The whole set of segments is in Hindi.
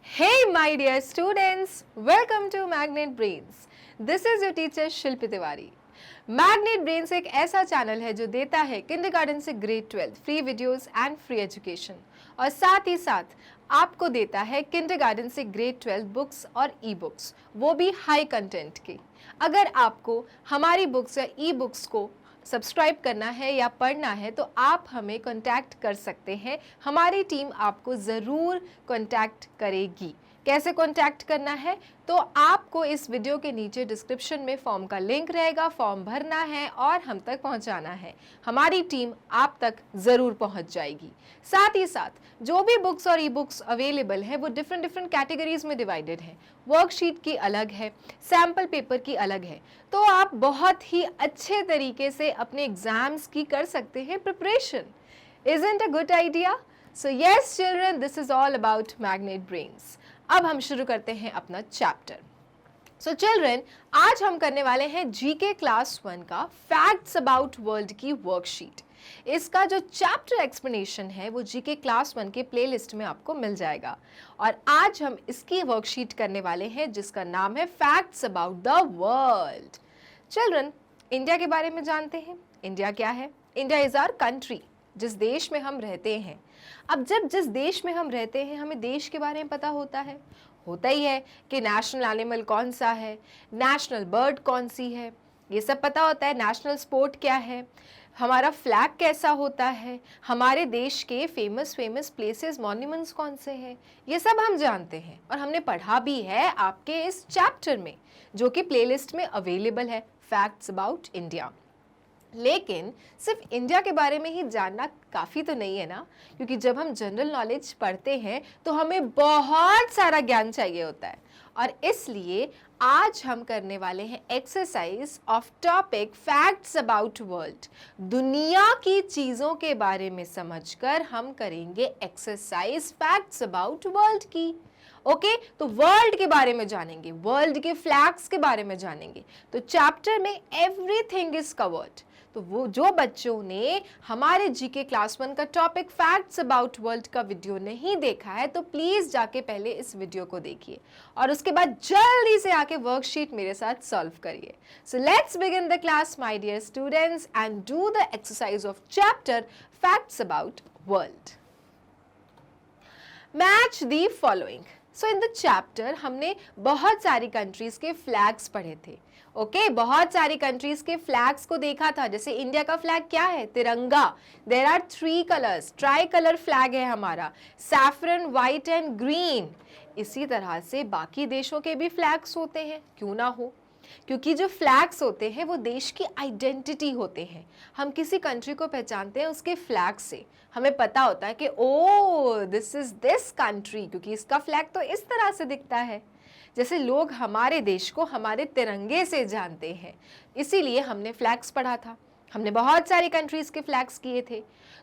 Hey my dear students, welcome to Magnet Brains. This is your teacher Shilpi Tiwari. Magnet brains एक ऐसा चैनल है जो देता है किंडरगार्टन से grade 12 free videos and free education और साथ ही साथ आपको देता है किंडरगार्टन से ग्रेड 12 बुक्स और ई बुक्स, वो भी हाई कंटेंट की. अगर आपको हमारी बुक्स या ई बुक्स को सब्सक्राइब करना है या पढ़ना है तो आप हमें कांटेक्ट कर सकते हैं. हमारी टीम आपको ज़रूर कांटेक्ट करेगी. कैसे कांटेक्ट करना है तो आपको इस वीडियो के नीचे डिस्क्रिप्शन में फॉर्म का लिंक रहेगा. फॉर्म भरना है और हम तक पहुंचाना है. हमारी टीम आप तक ज़रूर पहुंच जाएगी. साथ ही साथ जो भी बुक्स और ई बुक्स अवेलेबल हैं वो डिफरेंट कैटेगरीज में डिवाइडेड है. वर्कशीट की अलग है, सैम्पल पेपर की अलग है. तो आप बहुत ही अच्छे तरीके से अपने एग्जाम्स की कर सकते हैं preparation. Isn't a good idea? So yes children, this is all about Magnet Brains. अब हम शुरू करते हैं अपना चैप्टर. सो चिल्ड्रन, आज हम करने वाले हैं जीके क्लास 1 का फैक्ट्स अबाउट वर्ल्ड की वर्कशीट. इसका जो चैप्टर एक्सप्लेनेशन है वो जीके क्लास 1 के प्लेलिस्ट में आपको मिल जाएगा. और आज हम इसकी वर्कशीट करने वाले हैं जिसका नाम है facts about the world. Children, India के बारे में जानते हैं. इंडिया क्या है? इंडिया इज आवर कंट्री, जिस देश में हम रहते हैं. अब जब जिस देश में हम रहते हैं हमें देश के बारे में पता होता ही है कि नेशनल एनिमल कौन सा है, नेशनल बर्ड कौन सी है, ये सब पता होता है. नेशनल स्पोर्ट क्या है, हमारा फ्लैग कैसा होता है, हमारे देश के फेमस प्लेसेस मॉन्यूमेंट्स कौन से हैं, ये सब हम जानते हैं और हमने पढ़ा भी है आपके इस चैप्टर में जो कि प्लेलिस्ट में अवेलेबल है, फैक्ट्स अबाउट इंडिया. लेकिन सिर्फ इंडिया के बारे में ही जानना काफ़ी तो नहीं है ना, क्योंकि जब हम जनरल नॉलेज पढ़ते हैं तो हमें बहुत सारा ज्ञान चाहिए होता है. और इसलिए आज हम करने वाले हैं exercise of topic facts about world. दुनिया की चीज़ों के बारे में समझकर हम करेंगे एक्सरसाइज फैक्ट्स अबाउट वर्ल्ड की. ओके, तो वर्ल्ड के बारे में जानेंगे, वर्ल्ड के फ्लैग्स के बारे में जानेंगे. तो चैप्टर में एवरीथिंग इज कवर्ड. तो वो जो बच्चों ने हमारे जीके क्लास 1 का टॉपिक फैक्ट्स अबाउट वर्ल्ड का वीडियो नहीं देखा है तो प्लीज जाके पहले इस वीडियो को देखिए और उसके बाद जल्दी से आके वर्कशीट मेरे साथ सॉल्व करिए. So let's begin the class my dear students and do the exercise of chapter facts about world. Match the following. So in the chapter हमने बहुत सारी कंट्रीज के फ्लैग्स पढ़े थे. ओके, बहुत सारी कंट्रीज के फ्लैग्स को देखा था. जैसे इंडिया का फ्लैग क्या है? Tiranga. There are 3 colours, tricolour flag है हमारा, सैफरन, वाइट एंड ग्रीन. इसी तरह से बाकी देशों के भी फ्लैग्स होते हैं, क्यों ना हो, क्योंकि जो फ्लैग्स होते हैं वो देश की आइडेंटिटी होते हैं. हम किसी कंट्री को पहचानते हैं उसके फ्लैग से. हमें पता होता है कि ओ दिस इज दिस कंट्री, क्योंकि इसका फ्लैग तो इस तरह से दिखता है. जैसे लोग हमारे देश को हमारे तिरंगे से जानते हैं, इसीलिए हमने फ्लैग्स पढ़ा था. हमने बहुत सारी कंट्रीज के फ्लैग्स किए थे.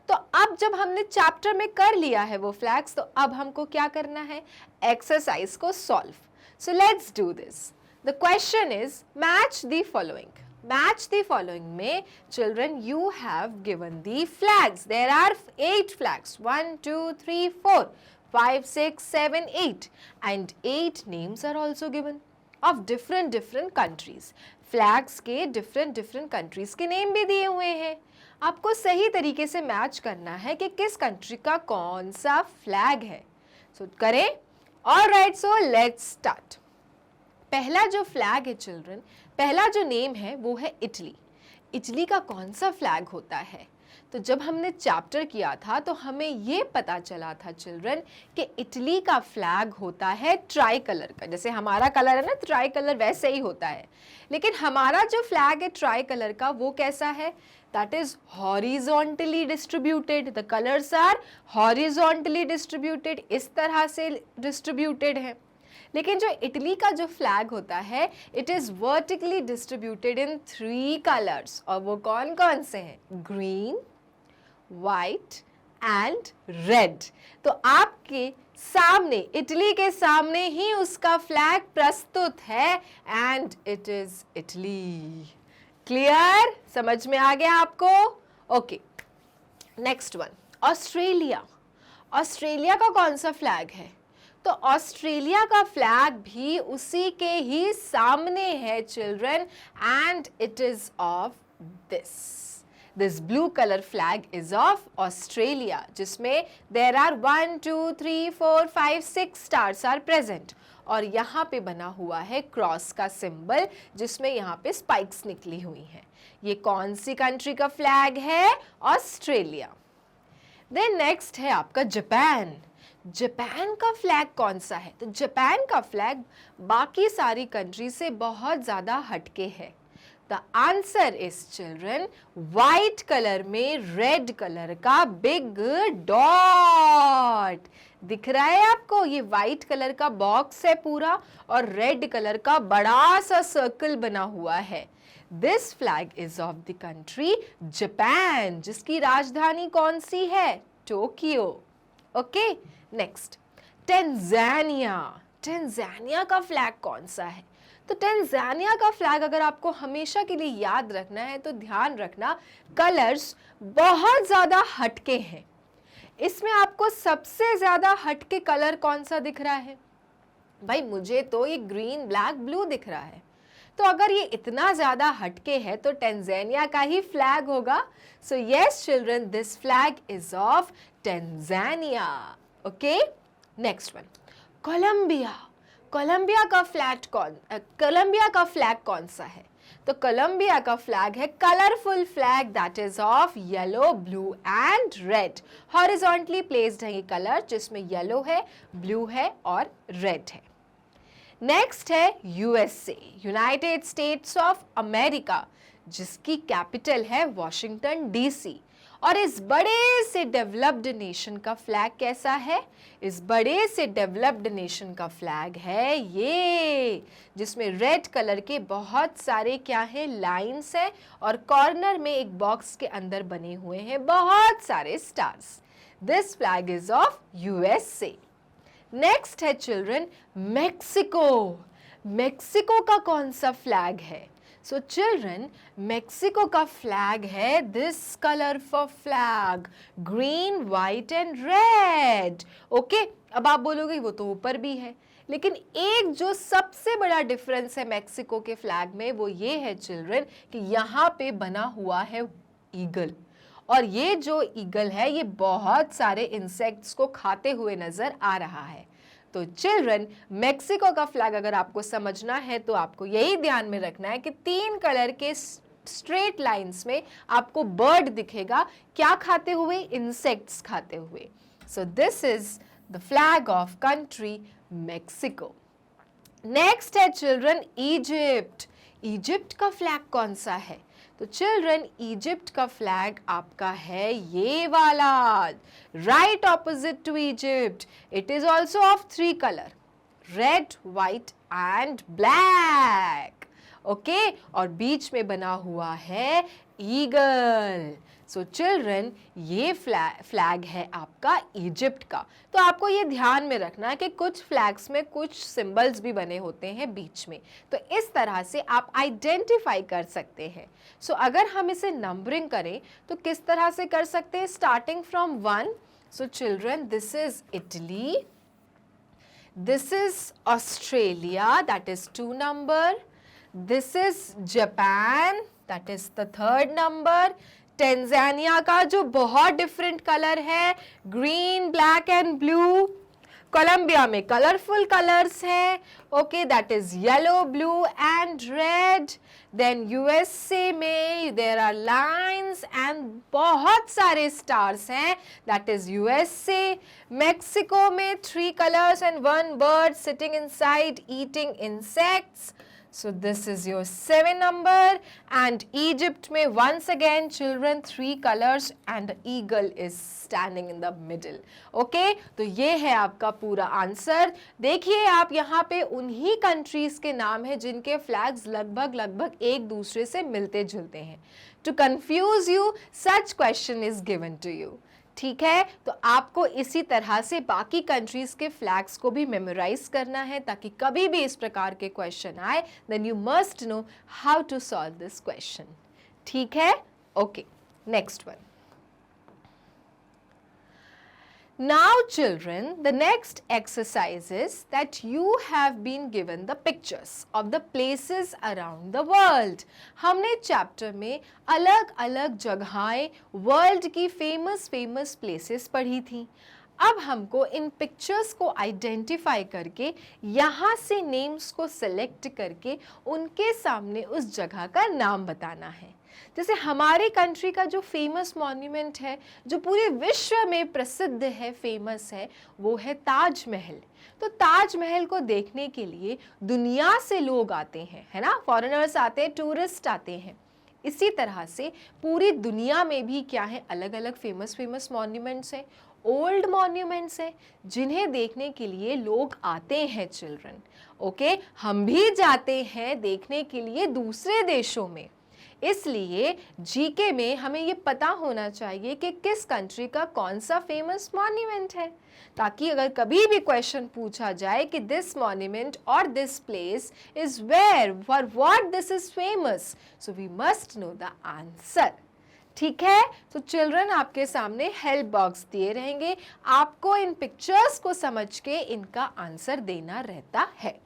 तो अब जब हमने चैप्टर में कर लिया है वो फ्लैग्स, तो अब हमको क्या करना है? एक्सरसाइज को solve. So let's do this. The question is match the following. Match the following में children you have given the flags. There are 8 flags. 1, 2, 3, 4, 5, 6, 7, 8 and 8 names are also given of different countries. Flags के different countries के name भी दिए हुए हैं. आपको सही तरीके से मैच करना है कि किस कंट्री का कौन सा फ्लैग है. So करें. Alright, so let's start. पहला जो फ्लैग है चिल्ड्रन, पहला जो नेम है वो है इटली. इटली का कौन सा फ्लैग होता है? तो जब हमने चैप्टर किया था तो हमें ये पता चला था चिल्ड्रन कि इटली का फ्लैग होता है ट्राई कलर का. जैसे हमारा कलर है ना ट्राई कलर, वैसे ही होता है. लेकिन हमारा जो फ्लैग है ट्राई कलर का वो कैसा है? That is horizontally distributed. The colours are horizontally distributed, इस तरह से डिस्ट्रीब्यूटेड है. लेकिन जो इटली का जो फ्लैग होता है it is vertically distributed in 3 colours. और वो कौन कौन से हैं? Green, white and red. तो आपके सामने, इटली के सामने ही उसका फ्लैग प्रस्तुत है and it is Italy. Clear? समझ में आ गया आपको? Okay, next one, Australia. Australia का कौन सा फ्लैग है? तो ऑस्ट्रेलिया का फ्लैग भी उसी के ही सामने है children, and it is of this blue colour flag is of Australia, जिसमें there are 1 2 3 4 5 6 stars are present, और यहाँ पे बना हुआ है क्रॉस का सिंबल, जिसमें यहाँ पे स्पाइक्स निकली हुई हैं। ये कौन सी कंट्री का फ्लैग है? ऑस्ट्रेलिया। देन नेक्स्ट है आपका जापान। जापान का फ्लैग कौन सा है? तो जापान का फ्लैग बाकी सारी कंट्री से बहुत ज्यादा हटके है। The answer is children white colour में रेड कलर का बिग डॉट दिख रहा है आपको। ये व्हाइट कलर का बॉक्स है पूरा, और रेड कलर का बड़ा सा सर्कल बना हुआ है। This flag is of the country Japan, जिसकी राजधानी कौन सी है? Tokyo. Okay, next Tanzania. Tanzania का फ्लैग कौन सा है? तो टेंजानिया का फ्लैग अगर आपको हमेशा के लिए याद रखना है तो ध्यान रखना, कलर्स बहुत ज्यादा हटके हैं। इसमें आपको सबसे ज्यादा हटके कलर कौन सा दिख रहा है? भाई मुझे तो ये ग्रीन ब्लैक ब्लू दिख रहा है। तो अगर ये इतना ज्यादा हटके है तो टेंजानिया का ही फ्लैग होगा। So yes children, this flag is of Tanzania. Okay, next one Colombia. Colombia का फ्लैग कौन सा है? तो कोलंबिया का फ्लैग है colourful flag that is of yellow blue and red. Horizontally placed है ये कलर, जिसमें येलो है, ब्लू है और रेड है। नेक्स्ट है USA, United states of America, जिसकी कैपिटल है वॉशिंगटन डीसी। और इस बड़े से डेवलप्ड नेशन का फ्लैग कैसा है? इस बड़े से डेवलप्ड नेशन का फ्लैग है ये, जिसमें रेड कलर के बहुत सारे क्या है, लाइंस हैं, और कॉर्नर में एक बॉक्स के अंदर बने हुए हैं बहुत सारे stars. This flag is of USA. Next है चिल्ड्रन मेक्सिको। मेक्सिको का कौन सा फ्लैग है? सो चिल्ड्रन, मेक्सिको का फ्लैग है this colourful flag, green white and red. Okay, अब आप बोलोगे वो तो ऊपर भी है, लेकिन एक जो सबसे बड़ा डिफरेंस है मेक्सिको के फ्लैग में वो ये है चिल्ड्रन कि यहाँ पे बना हुआ है ईगल, और ये जो ईगल है ये बहुत सारे इंसेक्ट्स को खाते हुए नजर आ रहा है। तो चिल्ड्रन, मेक्सिको का फ्लैग अगर आपको समझना है तो आपको यही ध्यान में रखना है कि 3 कलर के स्ट्रेट लाइंस में आपको बर्ड दिखेगा, क्या खाते हुए? इंसेक्ट्स खाते हुए। So this is the flag of country Mexico. Next है चिल्ड्रन इजिप्ट। इजिप्ट का फ्लैग कौन सा है? तो चिल्ड्रन, इजिप्ट का फ्लैग आपका है ये वाला, right opposite to Egypt. It is also of 3 colour, red white and black. Okay, और बीच में बना हुआ है ईगल। सो चिल्ड्रन, ये फ्लैग है आपका इजिप्ट का। तो आपको ये ध्यान में रखना है कि कुछ फ्लैग्स में कुछ सिंबल्स भी बने होते हैं बीच में, तो इस तरह से आप आइडेंटिफाई कर सकते हैं। सो अगर हम इसे नंबरिंग करें तो किस तरह से कर सकते हैं? Starting from 1। So children, this is Italy, this is Australia, that is 2 number, this is Japan, that is the 3rd number, Tanzania का जो बहुत डिफरेंट कलर है, green black and blue, Colombia में कलरफुल कलर्स हैं, okay, that is yellow blue and red, then USA में देयर आर लाइंस एंड बहुत सारे स्टार्स हैं, दैट इज यूएसए, मेक्सिको में 3 colours and 1 bird sitting inside eating insects. So this is your 7 number, and Egypt में once again children 3 colors and eagle is standing in the middle. Okay, तो ये है आपका पूरा आंसर। देखिए आप यहाँ पे उन्हीं कंट्रीज के नाम है जिनके फ्लैग्स लगभग एक दूसरे से मिलते जुलते हैं। To confuse you, such question is given to you. ठीक है, तो आपको इसी तरह से बाकी कंट्रीज के फ्लैग्स को भी मेमोराइज करना है ताकि कभी भी इस प्रकार के क्वेश्चन आए then you must know how to solve this question. ठीक है, okay, next one. Now children, the next exercise is that you have been given the pictures of the places around the world. हमने चैप्टर में अलग अलग जगहें वर्ल्ड की फेमस प्लेसेस पढ़ी थी. अब हमको इन पिक्चर्स को आइडेंटिफाई करके यहाँ से नेम्स को सिलेक्ट करके उनके सामने उस जगह का नाम बताना है. जैसे हमारे कंट्री का जो फेमस मॉन्यूमेंट है, जो पूरे विश्व में प्रसिद्ध है, फेमस है, वो है ताजमहल. तो ताजमहल को देखने के लिए दुनिया से लोग आते हैं, है ना, फॉरेनर्स आते हैं, टूरिस्ट आते हैं. इसी तरह से पूरी दुनिया में भी क्या है, अलग अलग फेमस मॉन्यूमेंट्स हैं, ओल्ड मॉन्यूमेंट्स हैं, जिन्हें देखने के लिए लोग आते हैं चिल्ड्रन. ओके, हम भी जाते हैं देखने के लिए दूसरे देशों में. इसलिए जीके में हमें ये पता होना चाहिए कि किस कंट्री का कौन सा फेमस मॉन्यूमेंट है, ताकि अगर कभी भी क्वेश्चन पूछा जाए कि दिस मॉन्यूमेंट और this place is where, for what this is famous, so we must know the answer. ठीक है, तो चिल्ड्रन आपके सामने हेल्प बॉक्स दिए रहेंगे, आपको इन पिक्चर्स को समझ के इनका आंसर देना रहता है.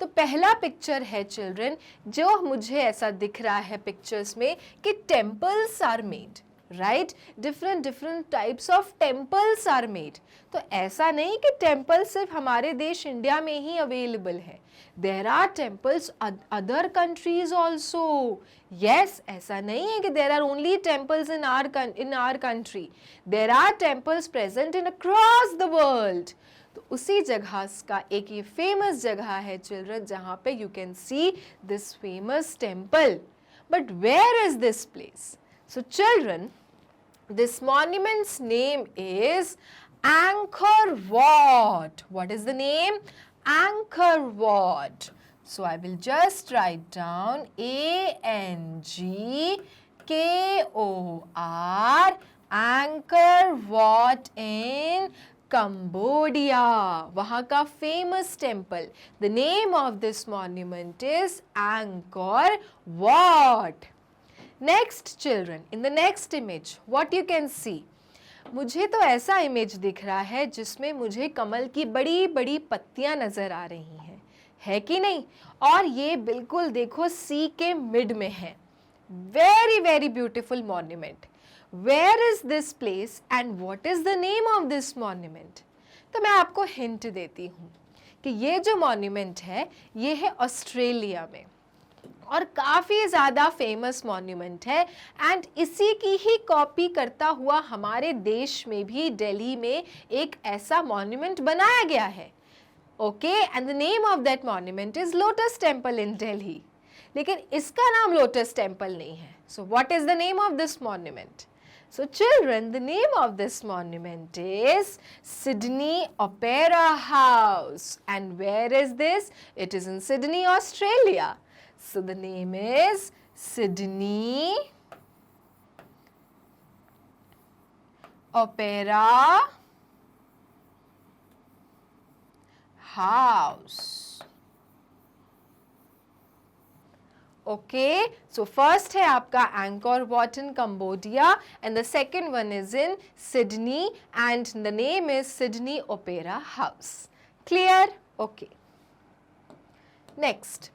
तो पहला पिक्चर है चिल्ड्रन, जो मुझे ऐसा दिख रहा है पिक्चर्स में कि temples are made, right, different types of temples are made. तो ऐसा नहीं कि टेम्पल सिर्फ हमारे देश इंडिया में ही अवेलेबल है. There are temples other countries also. Yes, ऐसा नहीं है कि there are only temples in our country. There are temples present in across the world. तो उसी जगह का एक ये फेमस जगह है चिल्ड्रन, जहाँ पे you can see this famous temple. But where is this place? So children, this monument's name is Angkor Wat. What is the name? Angkor Wat. So I will just write down ANGKOR, Angkor Wat in Cambodia. वहाँ का famous temple. The name of this monument is Angkor Wat. Next children, in the next image, what you can see? मुझे तो ऐसा इमेज दिख रहा है जिसमें मुझे कमल की बड़ी बड़ी पत्तियां नजर आ रही हैं, है कि नहीं? और ये बिल्कुल देखो सी के मिड में है. Very very beautiful monument. Where is this place and what is the name of this monument? तो मैं आपको हिंट देती हूँ कि ये जो मॉन्यूमेंट है ये है ऑस्ट्रेलिया में और काफ़ी ज़्यादा फेमस मॉन्यूमेंट है. एंड इसी की ही कॉपी करता हुआ हमारे देश में भी दिल्ली में एक ऐसा मॉन्यूमेंट बनाया गया है. Okay, and the name of that monument is lotus temple in Delhi. लेकिन इसका नाम लोटस टेम्पल नहीं है. So what is the name of this monument? So children, the name of this monument is Sydney Opera House. And where is this? It is in Sydney, Australia. So the name is Sydney Opera House. Okay, so first है आपका Angkor Wat in Cambodia and the second one is in Sydney and the name is Sydney Opera House. Clear? Okay. Next.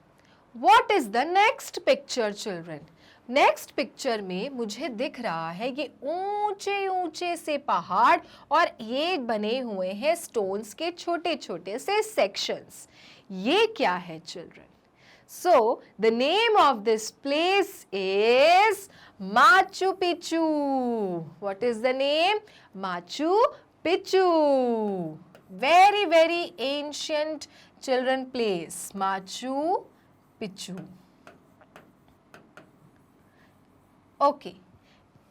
What is the next picture children? Next picture में मुझे दिख रहा है ये ऊंचे ऊंचे से पहाड़ और ये बने हुए हैं स्टोन्स के छोटे छोटे से सेक्शंस. ये क्या है children? So the name of this place is Machu Picchu. What is the name? Machu Picchu. Very very ancient children place. Machu Picchu. Okay.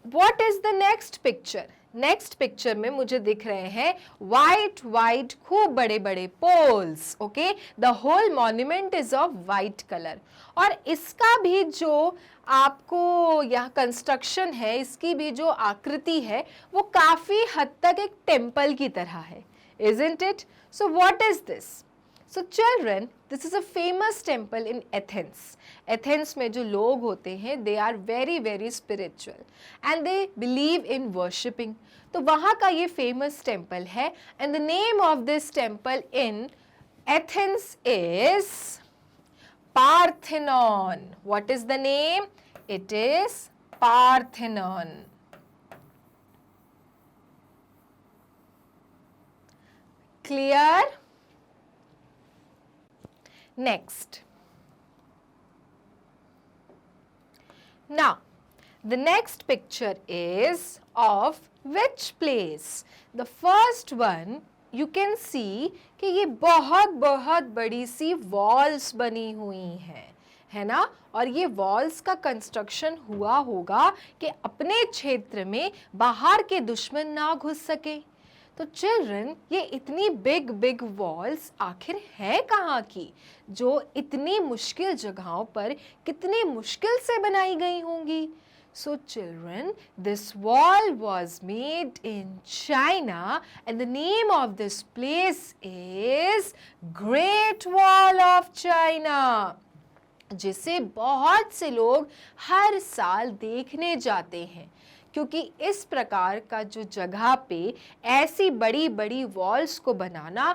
What is the next picture? Next picture में मुझे दिख रहे हैं वाइट खूब बड़े बड़े poles. Okay, the whole monument is of white colour. और इसका भी जो आपको यह कंस्ट्रक्शन है, इसकी भी जो आकृति है वो काफी हद तक एक टेम्पल की तरह है. Isn't it? So what is this? So children, this is a famous temple in Athens. Athens में जो लोग होते हैं, they are very very spiritual and they believe in worshipping. तो वहाँ का ये famous temple है and the name of this temple in Athens is Parthenon. What is the name? It is Parthenon. Clear? Next. Now, the next picture is of which place? The first one you can see कि ये बहुत बहुत बड़ी सी walls बनी हुई हैं, है ना? और ये walls का construction हुआ होगा कि अपने क्षेत्र में बाहर के दुश्मन ना घुस सके. तो चिल्ड्रन, ये इतनी बिग बिग वॉल्स आखिर है कहाँ की, जो इतनी मुश्किल जगहों पर कितनी मुश्किल से बनाई गई होंगी? So children, this wall was made in China and the name of this place is Great Wall of China, जिसे बहुत से लोग हर साल देखने जाते हैं, क्योंकि इस प्रकार का जो जगह पे ऐसी बड़ी बड़ी वॉल्स को बनाना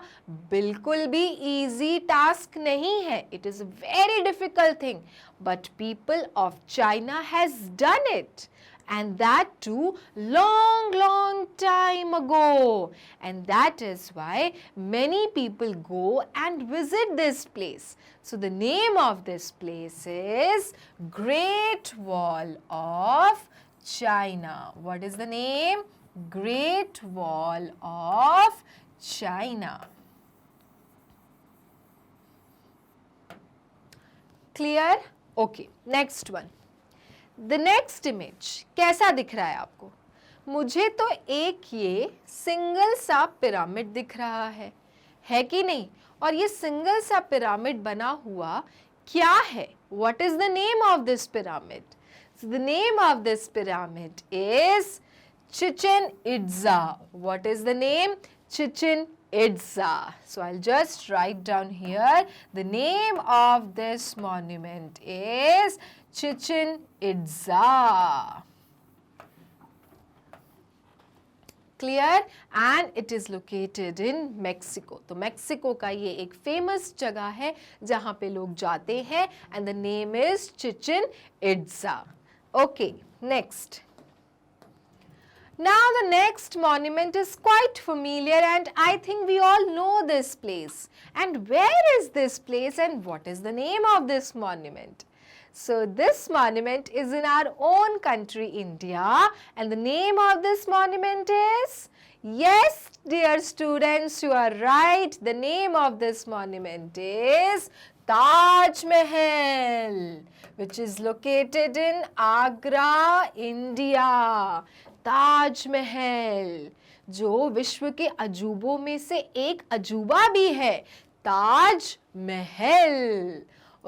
बिल्कुल भी इजी टास्क नहीं है. It is a very difficult thing, but people of China has done it, and that too long time ago, and that is why many people go and visit this place. So the name of this place is Great Wall of China. What is the name? Great Wall of China. Clear? Okay, next one. The next image कैसा दिख रहा है आपको? मुझे तो एक ये सिंगल सा पिरामिड दिख रहा है कि नहीं? और ये सिंगल सा पिरामिड बना हुआ क्या है? What is the name of this pyramid? So the name of this pyramid is Chichen Itza. What is the name? Chichen Itza. So I'll just write down here, the name of this monument is Chichen Itza. Clear? And it is located in Mexico. तो मेक्सिको का ये एक famous जगह है जहाँ पे लोग जाते हैं and the name is Chichen Itza. Okay, next. Now the next monument is quite familiar and I think we all know this place. And where is this place and what is the name of this monument? So this monument is in our own country, India, and the name of this monument is, yes dear students, you are right, the name of this monument is Taj Mahal, which is located in Agra, India. Taj Mahal, जो विश्व के अजूबों में से एक अजूबा भी है, Taj Mahal.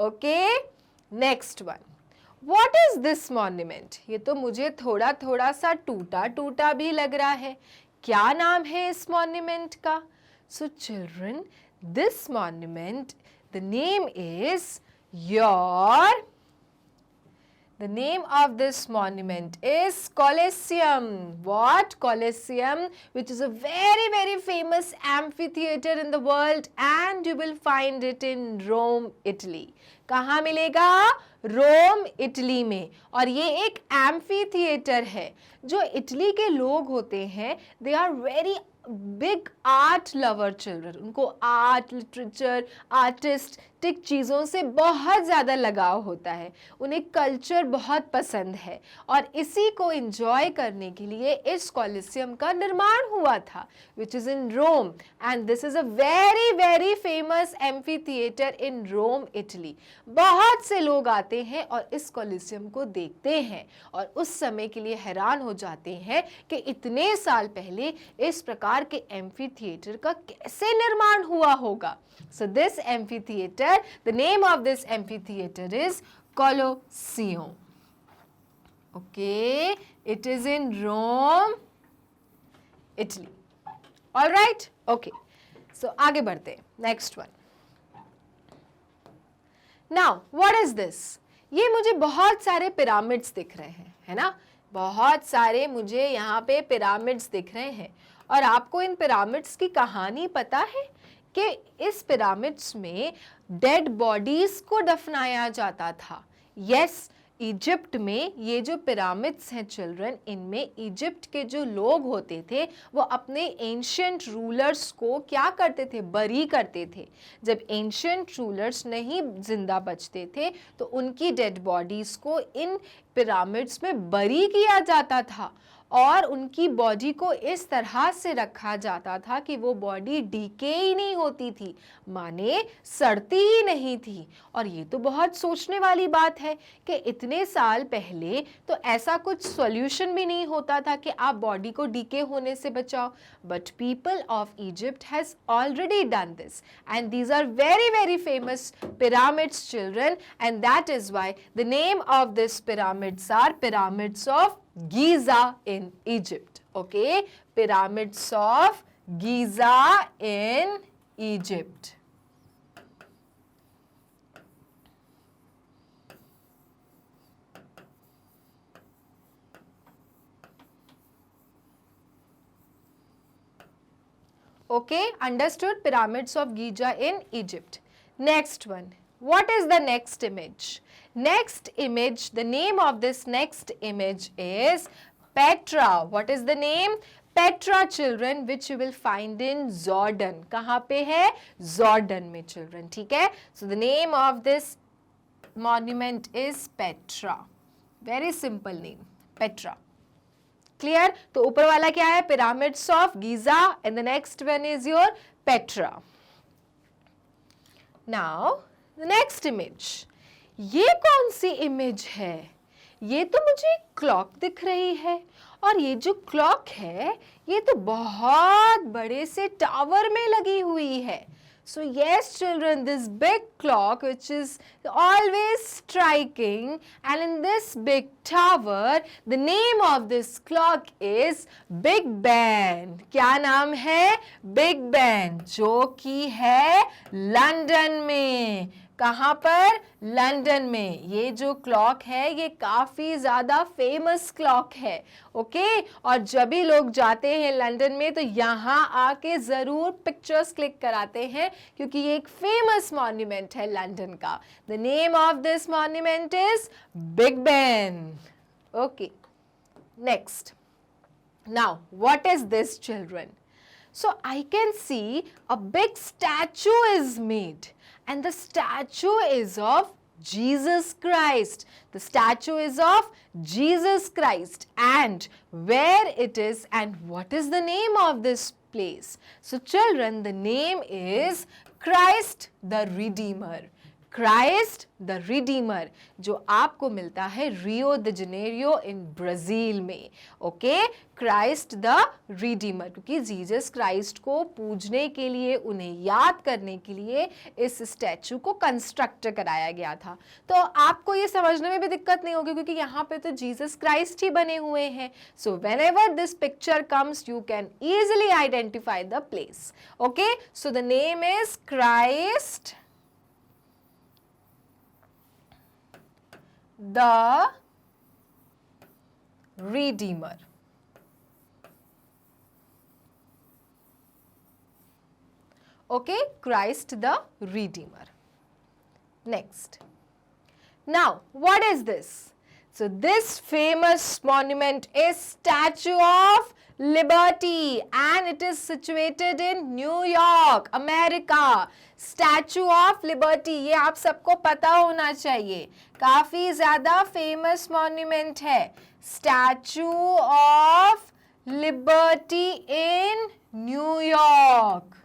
Okay, next one. What is this monument? ये तो मुझे थोड़ा थोड़ा सा टूटा टूटा भी लग रहा है. क्या नाम है इस मॉन्यूमेंट का? सो children, this monument, the name is your. The name of this monument is Colosseum. What? Colosseum, which is a very very famous amphitheater in the world and you will find it in Rome, Italy. कहाँ मिलेगा? रोम, इटली में. और ये एक एम्फीथिएटर है. जो इटली के लोग होते हैं, they are very big art lover children. उनको आर्ट, लिटरेचर, आर्टिस्टिक चीज़ों से बहुत ज़्यादा लगाव होता है. उन्हें कल्चर बहुत पसंद है और इसी को एंजॉय करने के लिए इस कॉलिसियम का निर्माण हुआ था, which is in Rome. And this is a very very famous amphitheatre in Rome, Italy. बहुत से लोग आते हैं और इस कॉलिसियम को देखते हैं और उस समय के लिए हैरान हो जाते हैं कि इतने साल पहले इस प्रकार के एम्फीथिएटर का कैसे निर्माण हुआ होगा. So this amphitheater, the name of this amphitheater is Colosseum. Okay, it is in Rome, Italy. All right? Okay. So आगे बढ़ते हैं. Next one. Now what is this? ये मुझे बहुत सारे पिरामिड्स दिख रहे हैं, है ना? बहुत सारे मुझे यहाँ पे पिरामिड्स दिख रहे हैं। और आपको इन पिरामिड्स की कहानी पता है कि इस पिरामिड्स में डेड बॉडीज को दफनाया जाता था। यस, इजिप्ट में ये जो पिरामिड्स हैं चिल्ड्रन, इनमें इजिप्ट के जो लोग होते थे वो अपने एंशियंट रूलर्स को क्या करते थे? बरी करते थे। जब एंशियंट रूलर्स नहीं जिंदा बचते थे तो उनकी डेड बॉडीज को इन पिरामिड्स में बरी किया जाता था और उनकी बॉडी को इस तरह से रखा जाता था कि वो बॉडी डीके ही नहीं होती थी, माने सड़ती ही नहीं थी। और ये तो बहुत सोचने वाली बात है कि इतने साल पहले तो ऐसा कुछ सॉल्यूशन भी नहीं होता था कि आप बॉडी को डीके होने से बचाओ। But people of Egypt has already done this and these are very very famous pyramids children, and that is why the name of this pyramids are pyramids of Giza in Egypt. Okay, pyramids of Giza in Egypt. Okay, understood, pyramids of Giza in Egypt. Next one. What is the next image? Next image, the name of this next image is Petra. What is the name? Petra children, which you will find in Jordan. कहाँ पे है? Jordan में children, ठीक है? So the name of this monument is Petra. Very simple name, Petra. Clear? तो ऊपर वाला क्या है? Pyramids of Giza, and the next one is your Petra. Now, the next image. ये कौन सी इमेज है? ये तो मुझे क्लॉक दिख रही है और ये जो क्लॉक है ये तो बहुत बड़े से टावर में लगी हुई है। So yes children, this big clock which is always striking, and in this big tower the name of this clock is Big Ben. क्या नाम है? Big Ben, जो कि है लंदन में। कहाँ पर? लंदन में। ये जो क्लॉक है ये काफ़ी ज़्यादा फेमस क्लॉक है, ओके? और जब भी लोग जाते हैं लंदन में तो यहाँ आके ज़रूर पिक्चर्स क्लिक कराते हैं क्योंकि ये एक फेमस मॉन्यूमेंट है लंदन का। The name of this monument is big Ben. Okay, next. Now what is this children? So I can see a big statue is made, and the statue is of Jesus Christ. The statue is of Jesus Christ, and where it is and what is the name of this place? So children, the name is Christ the Redeemer. Christ the Redeemer, जो आपको मिलता है रियो द जेनेरियो इन ब्राज़ील में। ओके, क्राइस्ट द रिडीमर, क्योंकि जीसस क्राइस्ट को पूजने के लिए, उन्हें याद करने के लिए इस स्टैचू को कंस्ट्रक्ट कराया गया था। तो आपको ये समझने में भी दिक्कत नहीं होगी क्योंकि यहाँ पे तो जीसस क्राइस्ट ही बने हुए हैं। So when ever this picture comes you can easily identify the place. Okay, so the name is Christ the Redeemer. Okay, Christ the Redeemer. Next. Now, what is this? So, this famous monument is Statue of Liberty and it is situated in New York, America. Statue of liberty, ये आप सबको पता होना चाहिए, काफी ज्यादा फेमस मॉन्यूमेंट है। Statue of liberty in New York.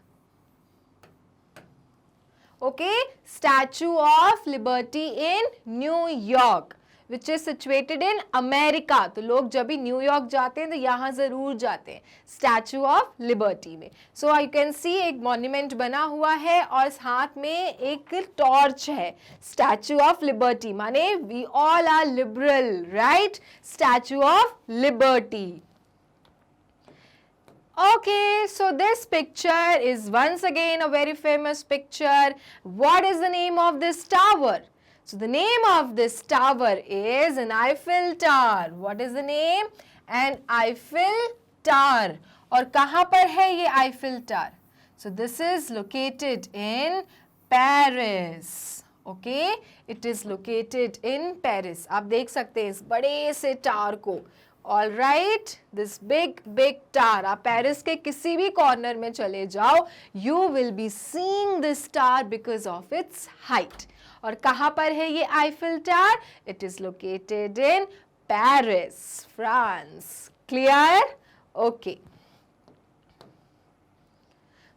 Okay, statue of liberty in New York which is situated in America. तो लोग जब भी न्यूयॉर्क जाते हैं तो यहाँ जरूर जाते हैं स्टैचू ऑफ लिबर्टी में। सो आई कैन सी एक मॉन्यूमेंट बना हुआ है और हाथ में एक टॉर्च है। स्टैचू ऑफ लिबर्टी माने we all are liberal, right? Statue of liberty. Okay, so this picture is once again a very famous picture. What is the name of this tower? So the name of this tower is an Eiffel Tower. What is the name? An Eiffel Tower. और कहाँ पर है ये Eiffel Tower? So this is located in Paris. Okay, it is located in Paris. आप देख सकते हैं इस बड़े से टावर को. All right, this big tower. आप पेरिस के किसी भी कॉर्नर में चले जाओ, you will be seeing this tower because of its height. और कहाँ पर है ये Eiffel Tower? It is located in Paris, France. Clear? Okay.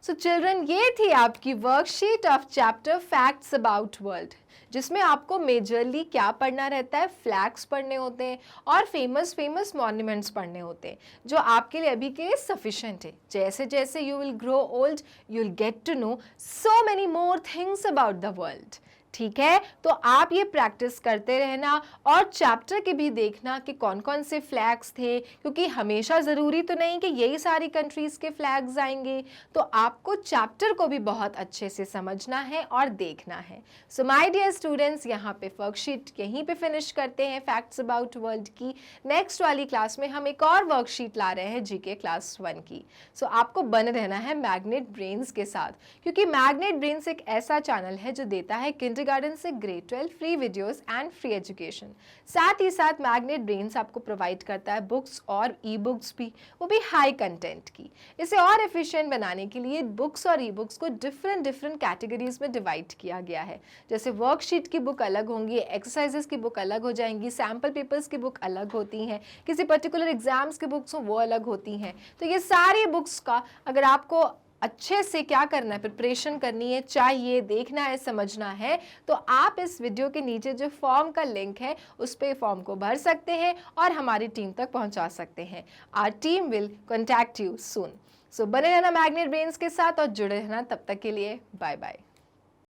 So children, ये थी आपकी worksheet of chapter facts about world, जिसमें आपको मेजरली क्या पढ़ना रहता है, फ्लैग्स पढ़ने होते हैं और फेमस मॉन्यूमेंट्स पढ़ने होते हैं, जो आपके लिए अभी के लिए सफिशिएंट है. जैसे जैसे you will grow old, you will get to know so many more things about the world. ठीक है, तो आप ये प्रैक्टिस करते रहना और चैप्टर के भी देखना कि कौन कौन से फ्लैग्स थे, क्योंकि हमेशा ज़रूरी तो नहीं कि यही सारी कंट्रीज़ के फ्लैग्स आएंगे, तो आपको चैप्टर को भी बहुत अच्छे से समझना है और देखना है. सो माय डियर स्टूडेंट्स, यहाँ पे वर्कशीट यहीं पे फिनिश करते हैं फैक्ट्स अबाउट वर्ल्ड की. नेक्स्ट वाली क्लास में हम एक और वर्कशीट ला रहे हैं जीके क्लास 1 की. सो आपको बने रहना है मैग्नेट ब्रेन्स के साथ, क्योंकि मैग्नेट ब्रेन्स एक ऐसा चैनल है जो देता है किंडरगार्टन से grade 12 free videos and free education. साथ ही साथ मैग्नेट ब्रेन्स आपको प्रोवाइड करता है बुक्स और ई बुक्स भी, वो भी हाई कंटेंट की. इसे और एफिशिएंट बनाने के लिए बुक्स और ई बुक्स को डिफरेंट कैटेगरीज में डिवाइड किया गया है. जैसे वर्कशीट की बुक अलग होंगी, एक्सरसाइजेस की बुक अलग हो जाएंगी, सैम्पल पेपर्स की बुक अलग होती हैं, किसी पर्टिकुलर एग्जाम्स की बुक्स हो वो अलग होती हैं. तो ये सारी बुक्स का अगर आपको अच्छे से क्या करना है, प्रिपरेशन करनी है, चाहिए, देखना है, समझना है, तो आप इस वीडियो के नीचे जो फॉर्म का लिंक है उस पे फॉर्म को भर सकते हैं और हमारी टीम तक पहुंचा सकते हैं. Our team will contact you soon. So बने रहना मैग्नेट ब्रेन्स के साथ और जुड़े रहना. तब तक के लिए बाय बाय.